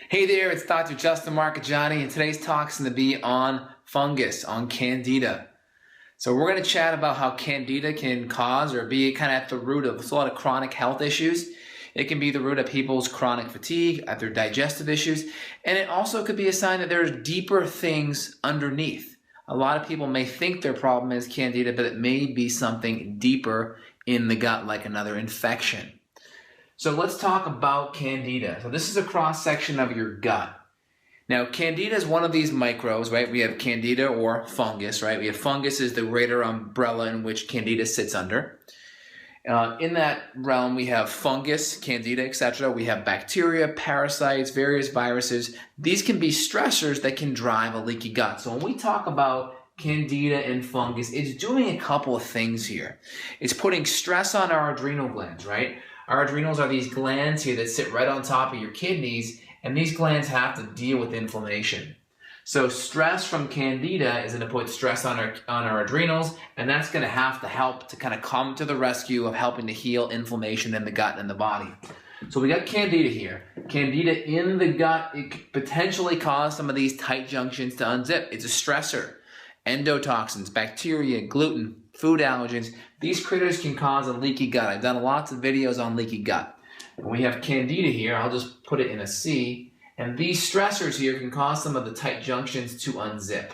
Hey there, it's Dr. Justin Marchegiani, and today's talk is going to be on fungus, on Candida. So we're going to chat about how Candida can cause or be kind of at the root of a lot of chronic health issues. It can be the root of people's chronic fatigue, at their digestive issues, and it also could be a sign that there's deeper things underneath. A lot of people may think their problem is Candida, but it may be something deeper in the gut, like another infection. So let's talk about Candida. So this is a cross-section of your gut. Now, Candida is one of these microbes, right? We have Candida or fungus, right? We have fungus is the greater umbrella in which Candida sits under. In that realm, we have fungus, Candida, etc. We have bacteria, parasites, various viruses. These can be stressors that can drive a leaky gut. So when we talk about Candida and fungus, it's doing a couple of things here. It's putting stress on our adrenal glands, right? Our adrenals are these glands here that sit right on top of your kidneys, and these glands have to deal with inflammation. So stress from Candida is going to put stress on our adrenals, and that's going to have to help to kind of come to the rescue of helping to heal inflammation in the gut and the body. So we got Candida here. Candida in the gut, it could potentially cause some of these tight junctions to unzip. It's a stressor. Endotoxins, bacteria, gluten, food allergens, these critters can cause a leaky gut. I've done lots of videos on leaky gut. And we have Candida here, I'll just put it in a C, and these stressors here can cause some of the tight junctions to unzip.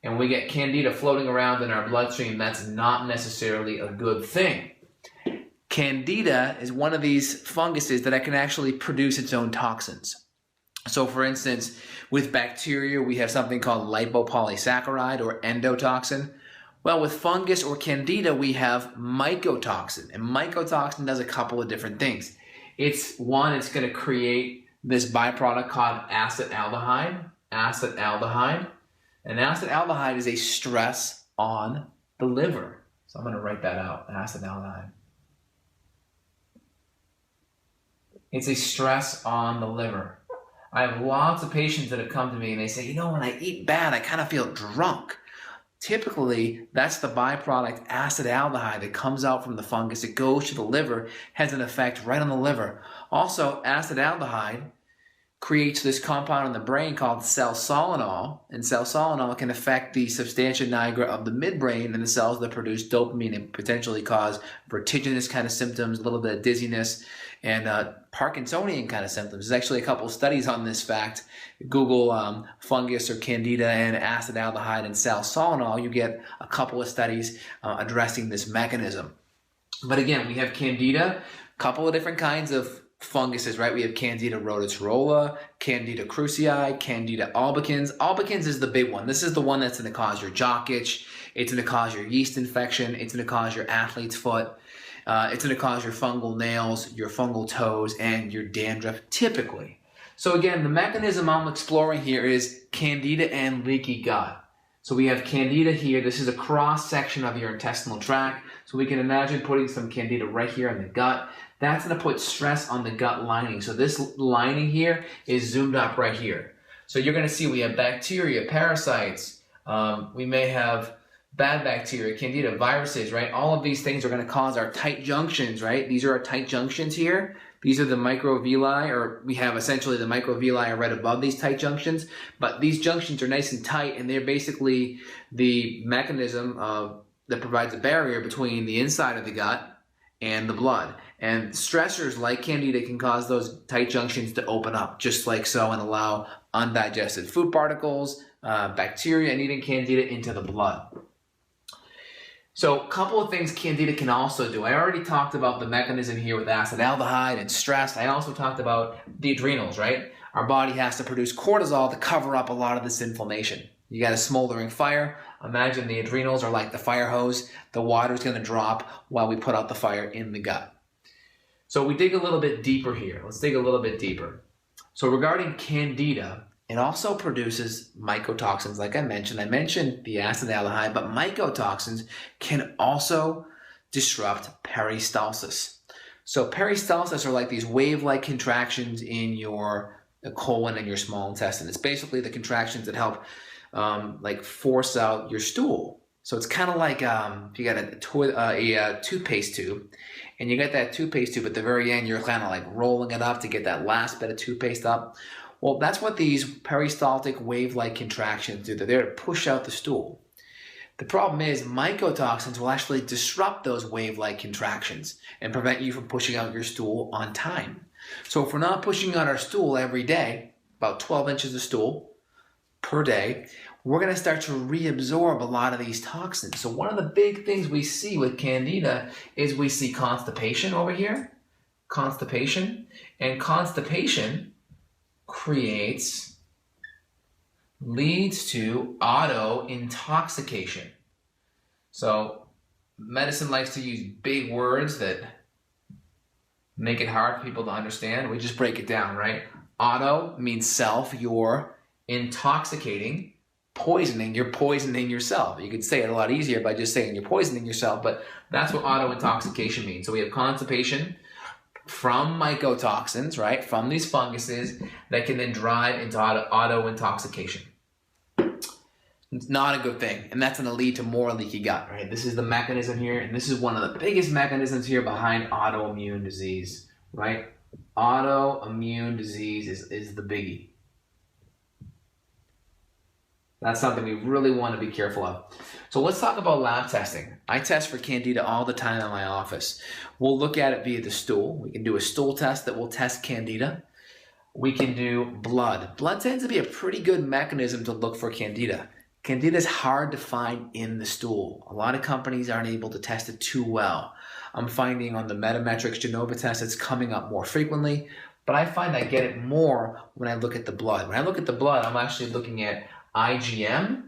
And when we get Candida floating around in our bloodstream, that's not necessarily a good thing. Candida is one of these funguses that can actually produce its own toxins. So for instance, with bacteria, we have something called lipopolysaccharide or endotoxin. Well, with fungus or Candida, we have mycotoxin. And mycotoxin does a couple of different things. It's going to create this byproduct called acetaldehyde. And acetaldehyde is a stress on the liver. So I'm going to write that out, acetaldehyde. It's a stress on the liver. I have lots of patients that have come to me and they say, when I eat bad, I kind of feel drunk. Typically, that's the byproduct acetaldehyde that comes out from the fungus. It goes to the liver, has an effect right on the liver. Also, acetaldehyde creates this compound in the brain called salsolinol, and salsolinol can affect the substantia nigra of the midbrain and the cells that produce dopamine and potentially cause vertiginous kind of symptoms, a little bit of dizziness, and Parkinsonian kind of symptoms. There's actually a couple of studies on this fact. Google fungus or Candida and acetaldehyde and salsolinol. You get a couple of studies addressing this mechanism. But again, we have Candida, a couple of different kinds of funguses, right? We have Candida rhodoterola, Candida krusei, Candida albicans. Albicans is the big one. This is the one that's going to cause your jock itch. It's going to cause your yeast infection. It's going to cause your athlete's foot. It's going to cause your fungal nails, your fungal toes, and your dandruff typically. So again, the mechanism I'm exploring here is Candida and leaky gut. So we have Candida here. This is a cross section of your intestinal tract. So we can imagine putting some Candida right here in the gut. That's going to put stress on the gut lining. So this lining here is zoomed up right here. So you're going to see we have bacteria, parasites. We may have bad bacteria, Candida, viruses, right? All of these things are going to cause our tight junctions, right? These are our tight junctions here. These are the microvilli, or we have essentially the microvilli are right above these tight junctions. But these junctions are nice and tight, and they're basically the mechanism that provides a barrier between the inside of the gut and the blood. And stressors like Candida can cause those tight junctions to open up just like so and allow undigested food particles, bacteria, and even Candida into the blood. So a couple of things Candida can also do. I already talked about the mechanism here with acetaldehyde and stress. I also talked about the adrenals, right? Our body has to produce cortisol to cover up a lot of this inflammation. You got a smoldering fire. Imagine the adrenals are like the fire hose. The water is going to drop while we put out the fire in the gut. So we dig a little bit deeper here. Let's dig a little bit deeper. So regarding Candida, it also produces mycotoxins, like I mentioned. I mentioned the acetaldehyde, but mycotoxins can also disrupt peristalsis. So peristalsis are like these wave-like contractions in your colon and your small intestine. It's basically the contractions that help force out your stool. So it's kind of like if you got a toothpaste tube, and you get that toothpaste tube at the very end, you're kind of like rolling it up to get that last bit of toothpaste up. Well, that's what these peristaltic wave-like contractions do. They're there to push out the stool. The problem is mycotoxins will actually disrupt those wave-like contractions and prevent you from pushing out your stool on time. So if we're not pushing out our stool every day, about 12 inches of stool per day, we're going to start to reabsorb a lot of these toxins. So one of the big things we see with Candida is we see constipation over here, constipation, and constipation leads to auto-intoxication. So medicine likes to use big words that make it hard for people to understand. We just break it down, right? Auto means self. You're intoxicating, poisoning. You're poisoning yourself. You could say it a lot easier by just saying you're poisoning yourself, but that's what auto-intoxication means. So we have constipation from mycotoxins, right? From these funguses that can then drive into auto-intoxication. It's not a good thing, and that's going to lead to more leaky gut, right? This is the mechanism here, and this is one of the biggest mechanisms here behind autoimmune disease, right? Autoimmune disease is the biggie. That's something we really want to be careful of. So let's talk about lab testing. I test for Candida all the time in my office. We'll look at it via the stool. We can do a stool test that will test Candida. We can do blood. Blood tends to be a pretty good mechanism to look for Candida. Candida is hard to find in the stool. A lot of companies aren't able to test it too well. I'm finding on the Metametrics Genova test it's coming up more frequently, but I find I get it more when I look at the blood. When I look at the blood, I'm actually looking at IgM,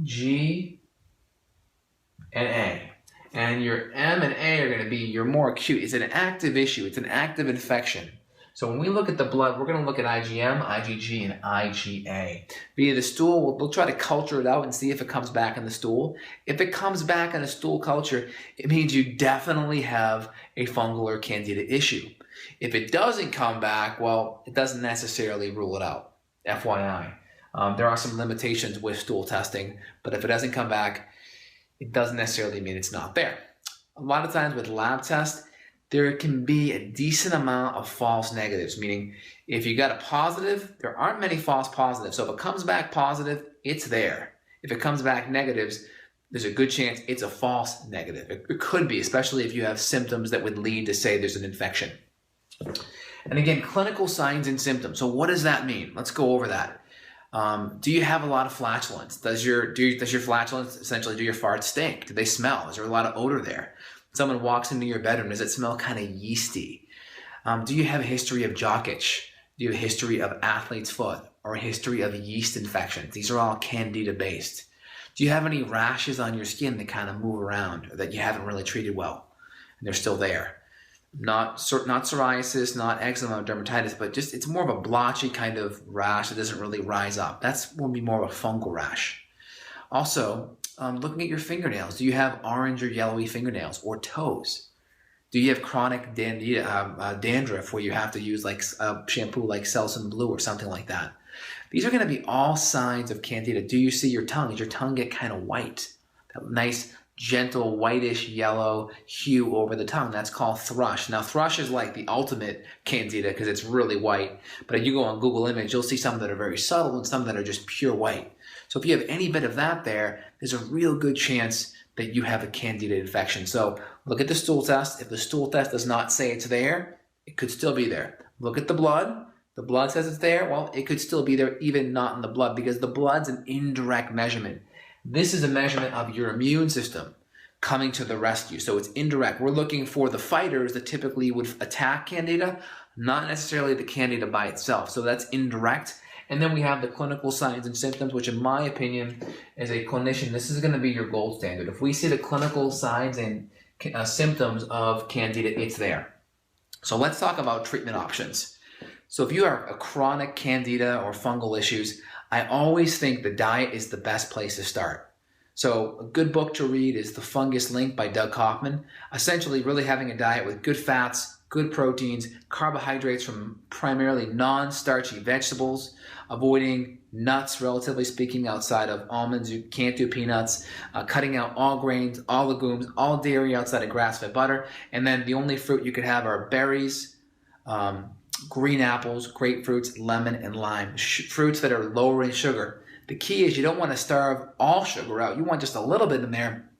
G, and A. And your M and A are going to be your more acute. It's an active issue. It's an active infection. So when we look at the blood, we're going to look at IgM, IgG, and IgA. Via the stool, we'll try to culture it out and see if it comes back in the stool. If it comes back in a stool culture, it means you definitely have a fungal or candida issue. If it doesn't come back, well, it doesn't necessarily rule it out, FYI. There are some limitations with stool testing, but if it doesn't come back, it doesn't necessarily mean it's not there. A lot of times with lab tests, there can be a decent amount of false negatives, meaning if you got a positive, there aren't many false positives. So if it comes back positive, it's there. If it comes back negatives, there's a good chance it's a false negative. It could be, especially if you have symptoms that would lead to say there's an infection. And again, clinical signs and symptoms. So what does that mean? Let's go over that. Do you have a lot of flatulence? Does your flatulence, essentially, do your farts stink? Do they smell? Is there a lot of odor there? Someone walks into your bedroom, does it smell kind of yeasty? Do you have a history of jock itch? Do you have a history of athlete's foot or a history of yeast infections? These are all candida based. Do you have any rashes on your skin that kind of move around or that you haven't really treated well and they're still there? Not psoriasis, not eczema or dermatitis, but just it's more of a blotchy kind of rash that doesn't really rise up. That's will be more of a fungal rash. Also, looking at your fingernails, do you have orange or yellowy fingernails or toes? Do you have chronic dandruff where you have to use like a shampoo like Selsun Blue or something like that? These are going to be all signs of candida. Do you see your tongue? Does your tongue get kind of white? That nice, gentle, whitish yellow hue over the tongue. That's called thrush. Now, thrush is like the ultimate candida because it's really white. But if you go on Google Image, you'll see some that are very subtle and some that are just pure white. So if you have any bit of that there, there's a real good chance that you have a candida infection. So look at the stool test. If the stool test does not say it's there, it could still be there. Look at the blood. The blood says it's there. Well, it could still be there, even not in the blood, because the blood's an indirect measurement. This is a measurement of your immune system coming to the rescue. So it's indirect. We're looking for the fighters that typically would attack candida, not necessarily the candida by itself. So that's indirect. And then we have the clinical signs and symptoms, which in my opinion, as a clinician, this is going to be your gold standard. If we see the clinical signs and symptoms of candida, it's there. So let's talk about treatment options. So if you are a chronic candida or fungal issues, I always think the diet is the best place to start. So a good book to read is The Fungus Link by Doug Kaufman. Essentially really having a diet with good fats, good proteins, carbohydrates from primarily non-starchy vegetables, avoiding nuts, relatively speaking, outside of almonds. You can't do peanuts, cutting out all grains, all legumes, all dairy outside of grass-fed butter. And then the only fruit you could have are berries, green apples, grapefruits, lemon, and lime, fruits that are lower in sugar. The key is you don't want to starve all sugar out. You want just a little bit in there,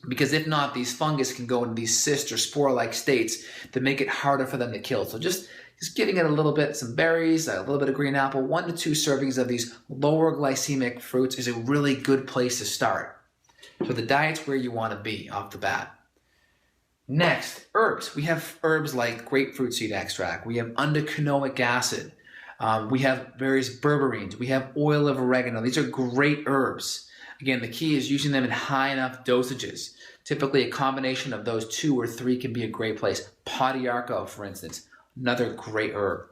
because if not, these fungus can go into these cyst or spore-like states that make it harder for them to kill. So just giving it a little bit, some berries, a little bit of green apple, 1 to 2 servings of these lower glycemic fruits is a really good place to start. So the diet's where you want to be off the bat. Next, herbs. We have herbs like grapefruit seed extract. We have undecanoic acid. We have various berberines. We have oil of oregano. These are great herbs. Again, the key is using them in high enough dosages. Typically, a combination of those 2 or 3 can be a great place. Podiarco, for instance, another great herb.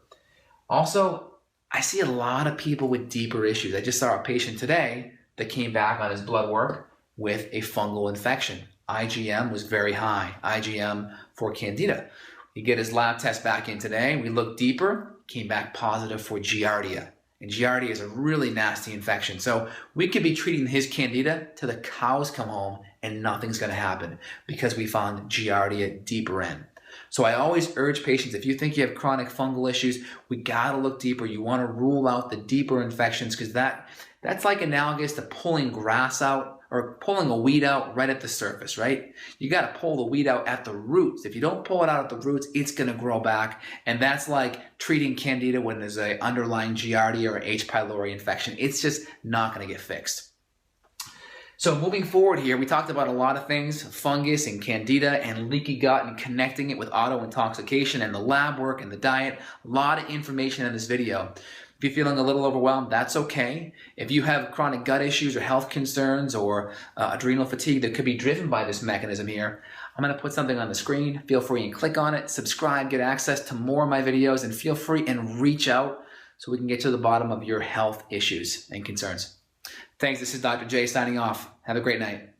Also, I see a lot of people with deeper issues. I just saw a patient today that came back on his blood work with a fungal infection. IgM was very high, IgM for Candida. We get his lab test back in today. We looked deeper, came back positive for Giardia. And Giardia is a really nasty infection. So we could be treating his Candida till the cows come home and nothing's going to happen because we found Giardia deeper in. So I always urge patients, if you think you have chronic fungal issues, we got to look deeper. You want to rule out the deeper infections because that's like analogous to pulling grass out or pulling a weed out right at the surface, right? You got to pull the weed out at the roots. If you don't pull it out at the roots, it's going to grow back. And that's like treating Candida when there's an underlying Giardia or H. pylori infection. It's just not going to get fixed. So moving forward here, we talked about a lot of things, fungus and Candida and leaky gut and connecting it with auto-intoxication and the lab work and the diet. A lot of information in this video. If you're feeling a little overwhelmed, that's okay. If you have chronic gut issues or health concerns or adrenal fatigue that could be driven by this mechanism here, I'm going to put something on the screen. Feel free and click on it, subscribe, get access to more of my videos, and feel free and reach out so we can get to the bottom of your health issues and concerns. Thanks. This is Dr. J signing off. Have a great night.